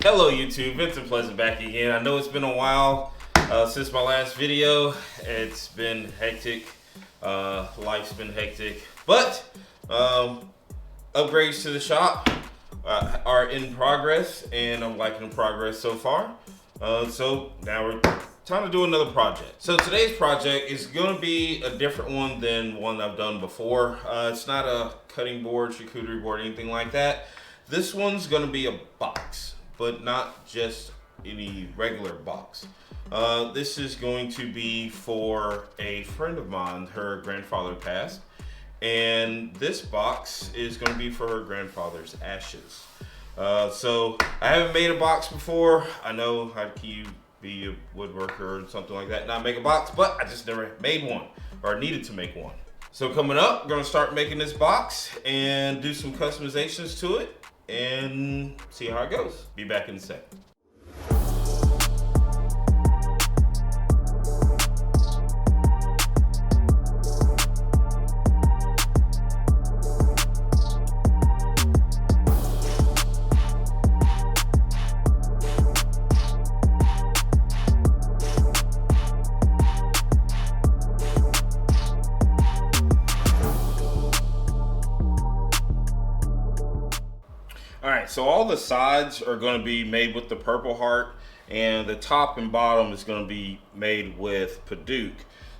Hello YouTube, Vincent Pleasant back again. I know it's been a while since my last video. It's been hectic, life's been hectic, but upgrades to the shop are in progress and I'm liking the progress so far. So now we're time to do another project. So today's project is going to be a different one than one I've done before. It's not a cutting board, charcuterie board, anything like that. This one's going to be a box, but not just any regular box. This is going to be for a friend of mine. Her grandfather passed, and this box is going to be for her grandfather's ashes. So I haven't made a box before. I know how can you be a woodworker or something like that, not make a box, but I just never made one or needed to make one. So coming up, we're going to start making this box and do some customizations to it and see how it goes. Be back in a second. Alright, so all the sides are going to be made with the Purple Heart, and the top and bottom is going to be made with Padauk.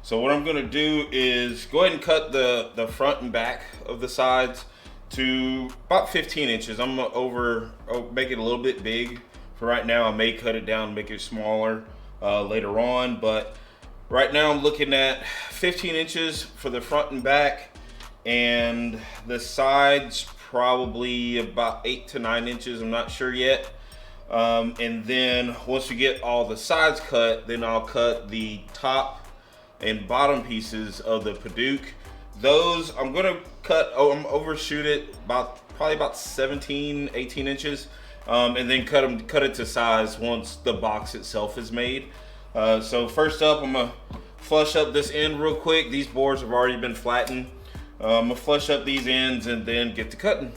So what I'm going to do is go ahead and cut the front and back of the sides to about 15 inches. I'm going to make it a little bit big for right now. I may cut it down and make it smaller later on, but right now I'm looking at 15 inches for the front and back, and the sides probably about 8 to 9 inches, I'm not sure yet. And then once we get all the sides cut, then I'll cut the top and bottom pieces of the Padauk. Those I'm gonna cut, I'm overshoot it probably about 17, 18 inches, and then cut it to size once the box itself is made. So first up, I'm gonna flush up this end real quick. These boards have already been flattened. I'm gonna flush up these ends and then get to cutting.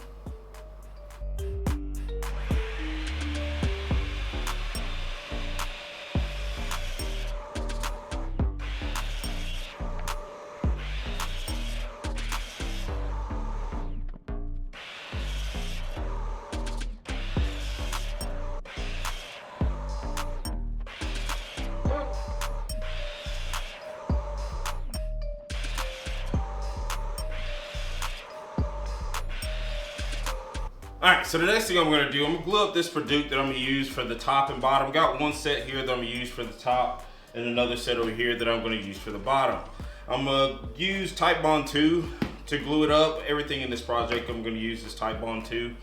Alright, so the next thing I'm going to do, I'm going to glue up this Padauk that I'm going to use for the top and bottom. Got one set here that I'm going to use for the top and another set over here that I'm going to use for the bottom. I'm going to use Titebond 2 to glue it up. Everything in this project I'm going to use is Titebond 2.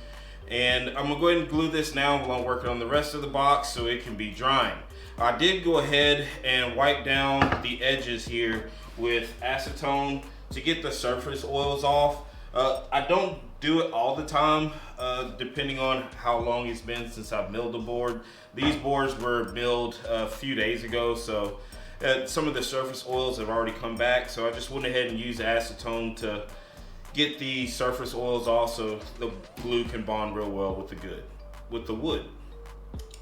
And I'm going to go ahead and glue this now while I'm working on the rest of the box so it can be drying. I did go ahead and wipe down the edges here with acetone to get the surface oils off. I don't do it all the time, depending on how long it's been since I've milled the board. These boards were milled a few days ago, so some of the surface oils have already come back, so I just went ahead and used acetone to get the surface oils off so the glue can bond real well with the wood.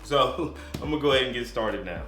So I'm gonna go ahead and get started now.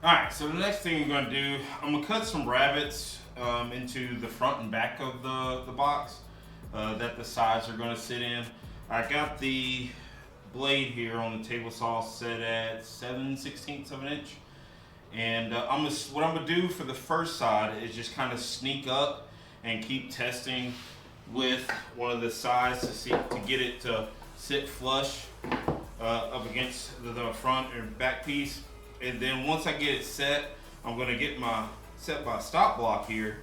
Alright, so the next thing I'm going to do, I'm going to cut some rabbets into the front and back of the box that the sides are going to sit in. I got the blade here on the table saw set at 7/16 of an inch. And what I'm going to do for the first side is just kind of sneak up and keep testing with one of the sides to get it to sit flush up against the front and back piece. And then once I get it set, I'm going to get set my stop block here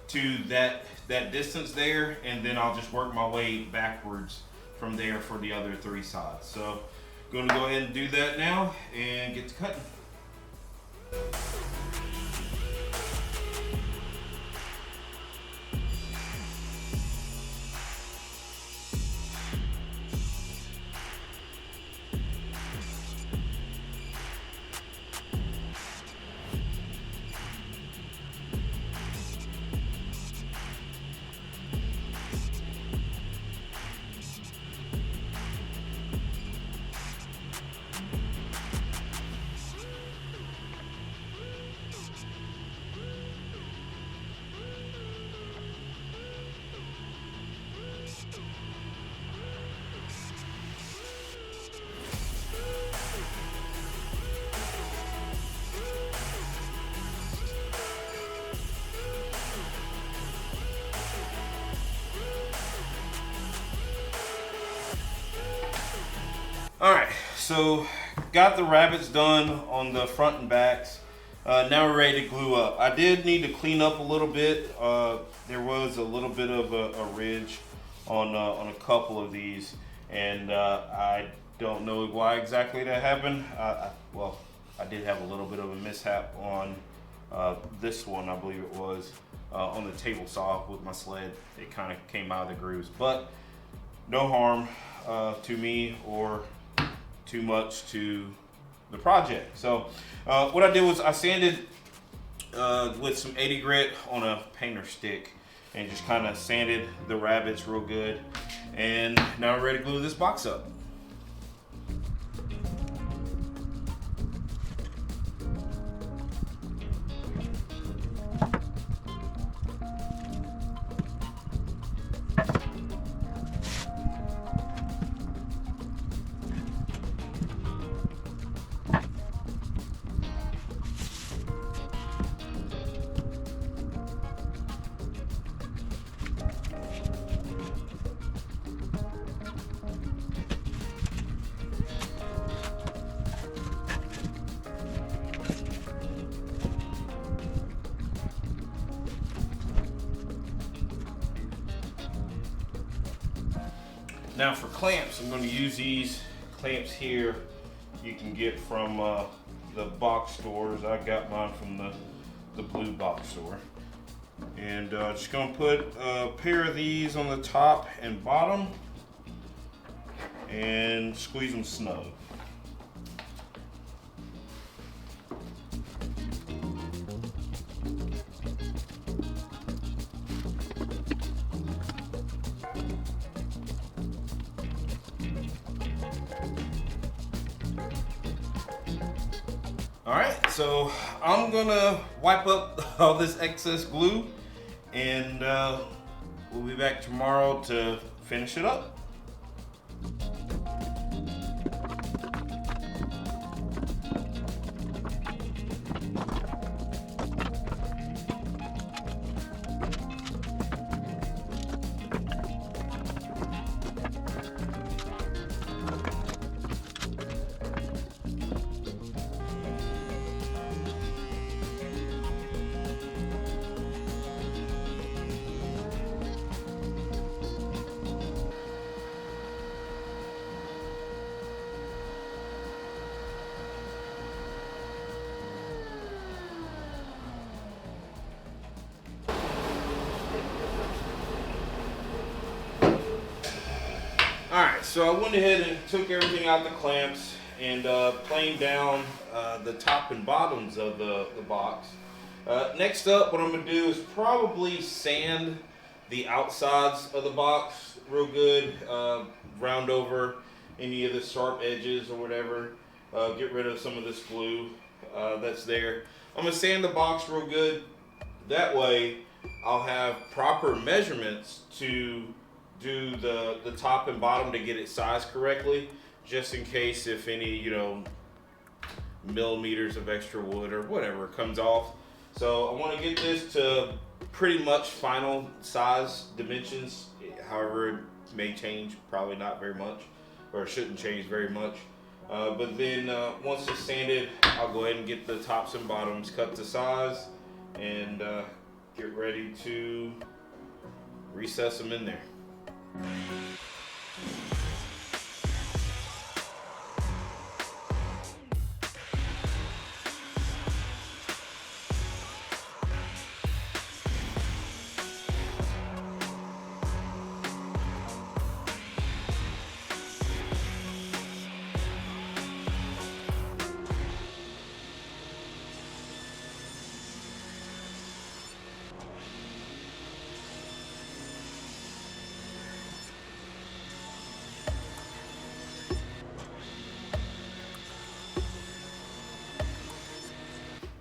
to that distance there, and then I'll just work my way backwards from there for the other 3 sides. So I'm going to go ahead and do that now and get to cutting. Alright, so got the rabbets done on the front and backs. Now we're ready to glue up. I did need to clean up a little bit. There was a little bit of a ridge on a couple of these, and I don't know why exactly that happened. Well, I did have a little bit of a mishap on this one, I believe it was, on the table saw with my sled. It kind of came out of the grooves, but no harm to me or too much to the project. So what I did was I sanded with some 80 grit on a painter stick and just kind of sanded the rabbets real good. And now we're ready to glue this box up. Now for clamps, I'm going to use these clamps here you can get from the box stores. I got mine from the blue box store. And just going to put a pair of these on the top and bottom and squeeze them snug. Alright, so I'm gonna wipe up all this excess glue, and we'll be back tomorrow to finish it up. Alright, so I went ahead and took everything out the clamps and planed down the top and bottoms of the box. Next up, what I'm going to do is probably sand the outsides of the box real good, round over any of the sharp edges or whatever, get rid of some of this glue that's there. I'm going to sand the box real good. That way I'll have proper measurements to do the top and bottom to get it sized correctly, just in case if any, millimeters of extra wood or whatever comes off. So I want to get this to pretty much final size dimensions. However, it may change, probably not very much, or it shouldn't change very much. But then once it's sanded, I'll go ahead and get the tops and bottoms cut to size and get ready to recess them in there.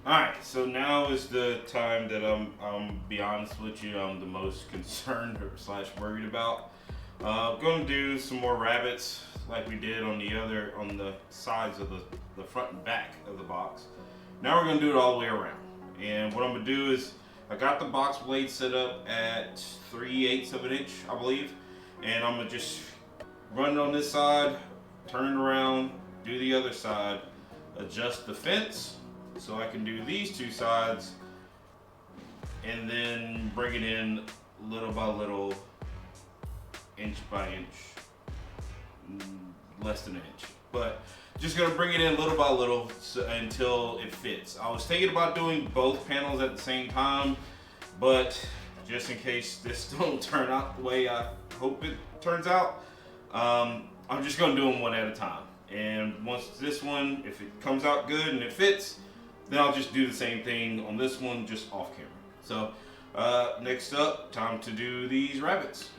Alright, so now is the time that I'm be honest with you, I'm the most concerned or slash worried about. I'm going to do some more rabbets like we did on the sides of the front and back of the box. Now we're going to do it all the way around. And what I'm going to do is, I got the box blade set up at 3/8 of an inch, I believe. And I'm going to just run it on this side, turn it around, do the other side, adjust the fence, so I can do these two sides and then bring it in little by little, inch by inch, less than an inch. But just gonna bring it in little by little until it fits. I was thinking about doing both panels at the same time, but just in case this don't turn out the way I hope it turns out, I'm just gonna do them one at a time. And once this one, if it comes out good and it fits, then I'll just do the same thing on this one, just off camera. So next up, time to do these rabbets.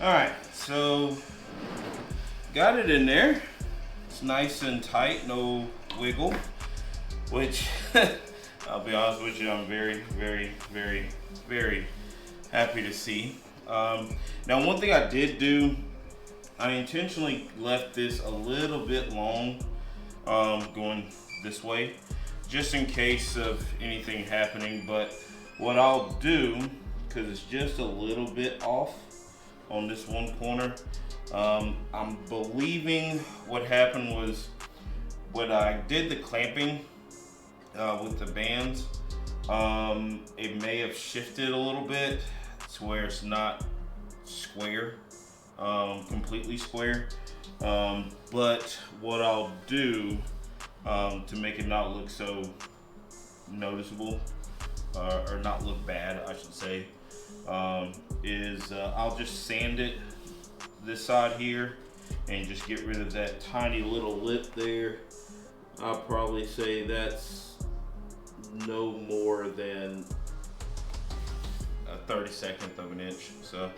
Alright, so got it in there. It's nice and tight, no wiggle, which I'll be honest with you, I'm very, very, very, very happy to see. Now one thing I did do, I intentionally left this a little bit long, going this way, just in case of anything happening. But what I'll do, because it's just a little bit off on this one corner, I'm believing what happened was when I did the clamping with the bands, it may have shifted a little bit to where it's not square, completely square. But what I'll do to make it not look so noticeable, or not look bad, I should say, is I'll just sand it this side here and just get rid of that tiny little lip there. I'll probably say that's no more than a 32nd of an inch. So,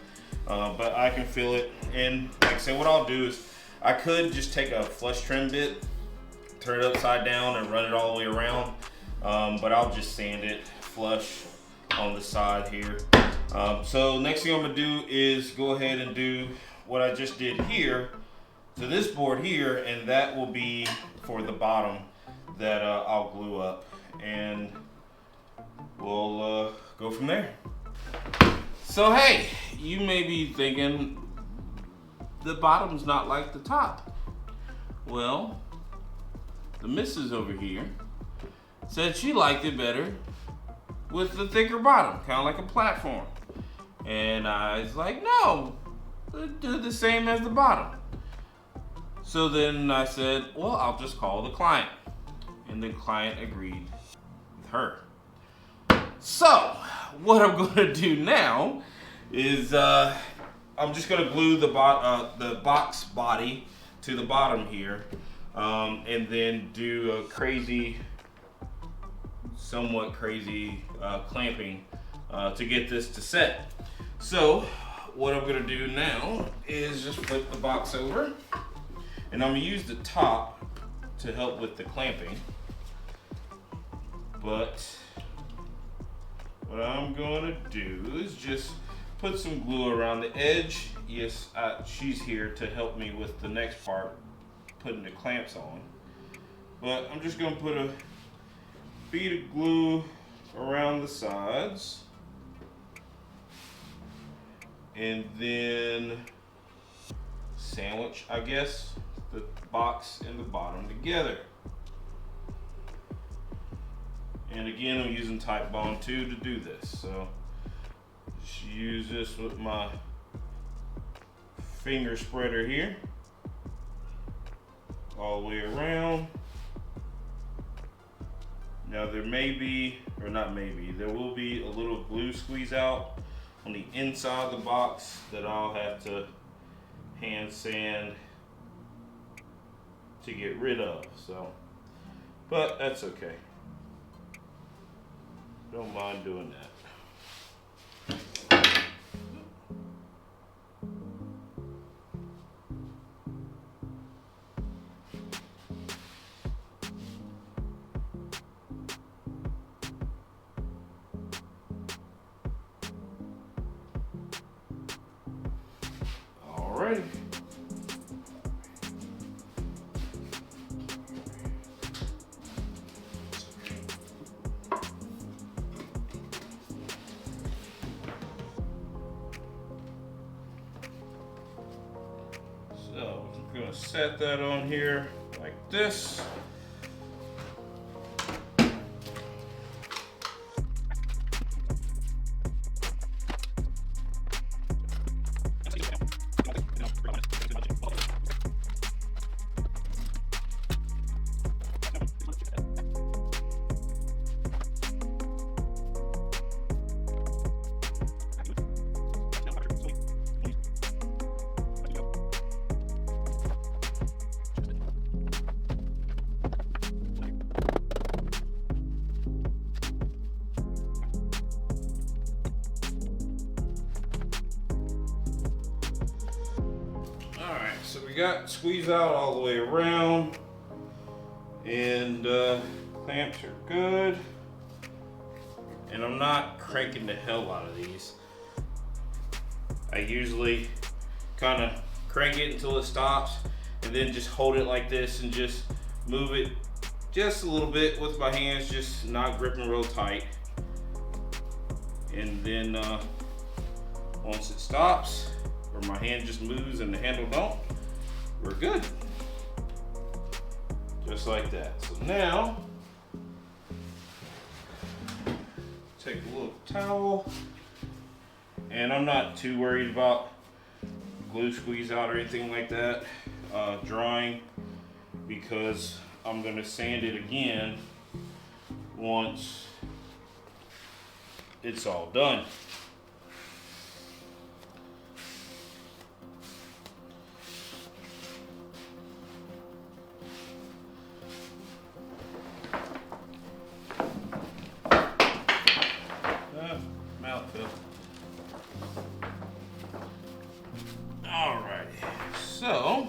but I can feel it. And like I said, what I'll do is I could just take a flush trim bit, turn it upside down and run it all the way around. But I'll just sand it flush on the side here. So next thing I'm gonna do is go ahead and do what I just did here to this board here, and that will be for the bottom that I'll glue up, and we'll go from there. So hey, you may be thinking the bottom's not like the top. Well, the missus over here said she liked it better with the thicker bottom, kind of like a platform. And I was like, no, do the same as the bottom. So then I said, well, I'll just call the client. And the client agreed with her. So, what I'm going to do now is I'm just going to glue the box body to the bottom here, and then do a somewhat crazy clamping to get this to set. So, what I'm going to do now is just flip the box over, and I'm going to use the top to help with the clamping. But what I'm going to do is just put some glue around the edge. Yes, she's here to help me with the next part, putting the clamps on. But I'm just going to put a bead of glue around the sides, and then sandwich, I guess, the box and the bottom together. And again, I'm using Type Bond 2 to do this. So just use this with my finger spreader here, all the way around. Now there may be, or not maybe, there will be a little glue squeeze out on the inside of the box that I'll have to hand sand to get rid of. So, but that's okay. Don't mind doing that. Alrighty. So I'm going to set that on here like this. So we got squeeze out all the way around, and clamps are good. And I'm not cranking the hell out of these. I usually kind of crank it until it stops, and then just hold it like this and just move it just a little bit with my hands, just not gripping real tight. And then once it stops, or my hand just moves and the handle don't, we're good. Just like that. So now, take a little towel, and I'm not too worried about glue squeeze out or anything like that drying, because I'm going to sand it again once it's all done. Alright, so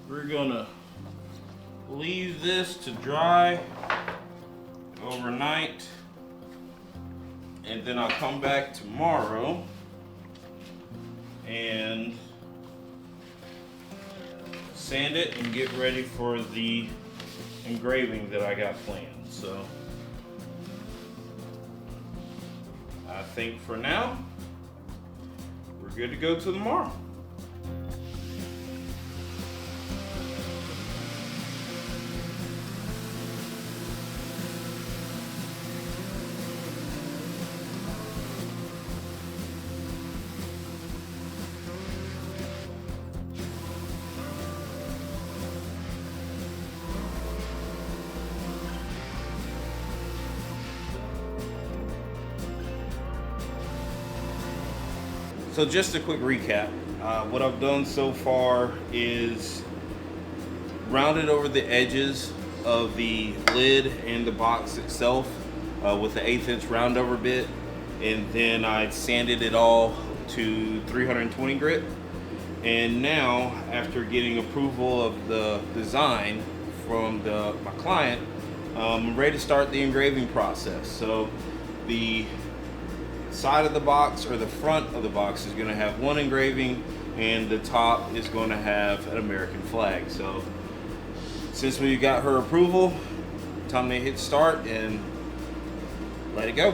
we're gonna leave this to dry overnight, and then I'll come back tomorrow and sand it and get ready for the engraving that I got planned. So I think for now we're good to go till tomorrow. So just a quick recap. What I've done so far is rounded over the edges of the lid and the box itself with the 1/8 inch round over bit, and then I sanded it all to 320 grit. And now, after getting approval of the design from my client, I'm ready to start the engraving process. So the side of the box, or the front of the box, is going to have one engraving, and the top is going to have an American flag. So since we got her approval, time to hit start and let it go.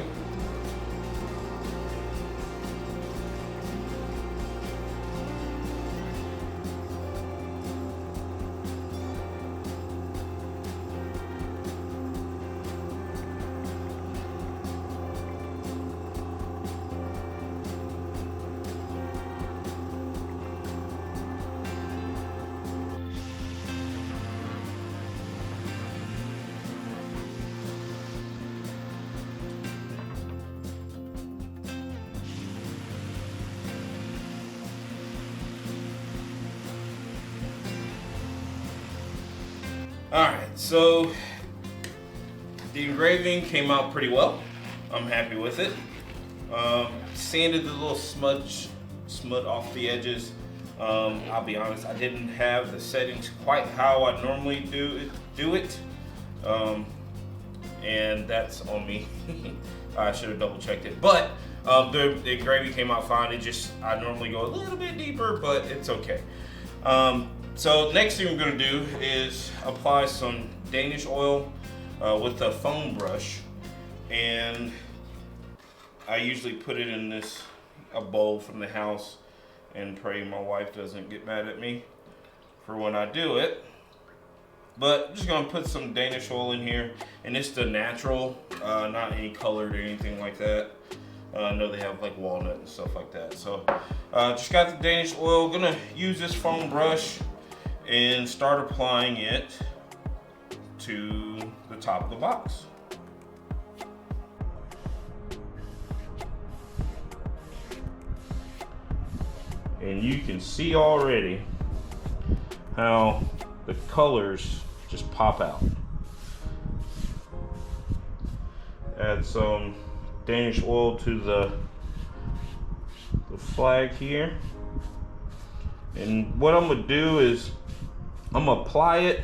Alright, so the engraving came out pretty well. I'm happy with it. Sanded the little smut off the edges. I'll be honest, I didn't have the settings quite how I normally do it. And that's on me. I should have double checked it. But the engraving came out fine. I normally go a little bit deeper, but it's okay. So next thing we're going to do is apply some Danish oil with a foam brush, and I usually put it in a bowl from the house and pray my wife doesn't get mad at me for when I do it. But I'm just going to put some Danish oil in here, and it's the natural, not any colored or anything like that. I know they have like walnut and stuff like that. So just got the Danish oil. Gonna use this foam brush and start applying it to the top of the box. And you can see already how the colors just pop out. Add some Danish oil to the flag here. And what I'm gonna do is I'm gonna apply it,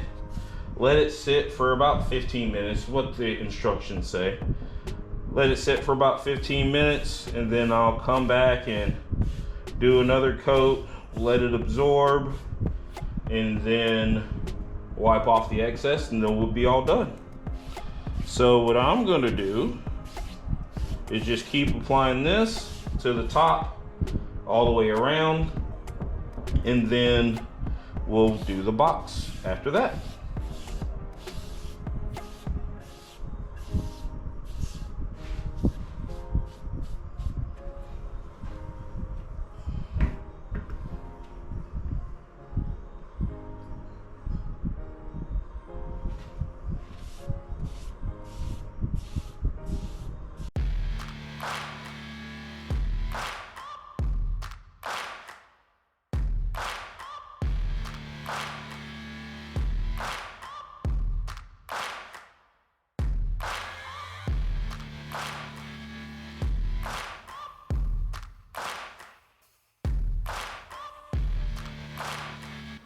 let it sit for about 15 minutes, what the instructions say. Let it sit for about 15 minutes, and then I'll come back and do another coat, let it absorb, and then wipe off the excess, and then we'll be all done. So what I'm gonna do is just keep applying this to the top all the way around, and then we'll do the box after that.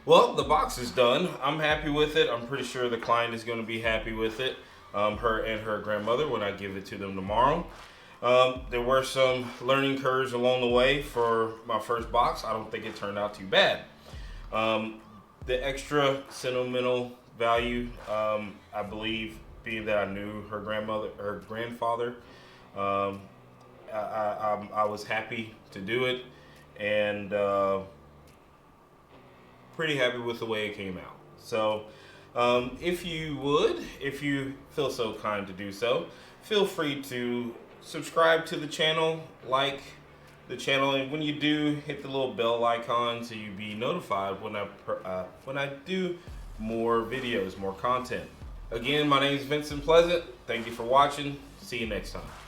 Well, the box is done. I'm happy with it. I'm pretty sure the client is going to be happy with it, her and her grandmother, when I give it to them tomorrow. There were some learning curves along the way for my first box. I don't think it turned out too bad. The extra sentimental value, I believe, being that I knew her grandfather, I was happy to do it, and pretty happy with the way it came out. So if you feel so kind to do so, feel free to subscribe to the channel, like the channel, and when you do, hit the little bell icon so you be notified when I do more videos, more content. Again, my name is Vincent Pleasant. Thank you for watching. See you next time.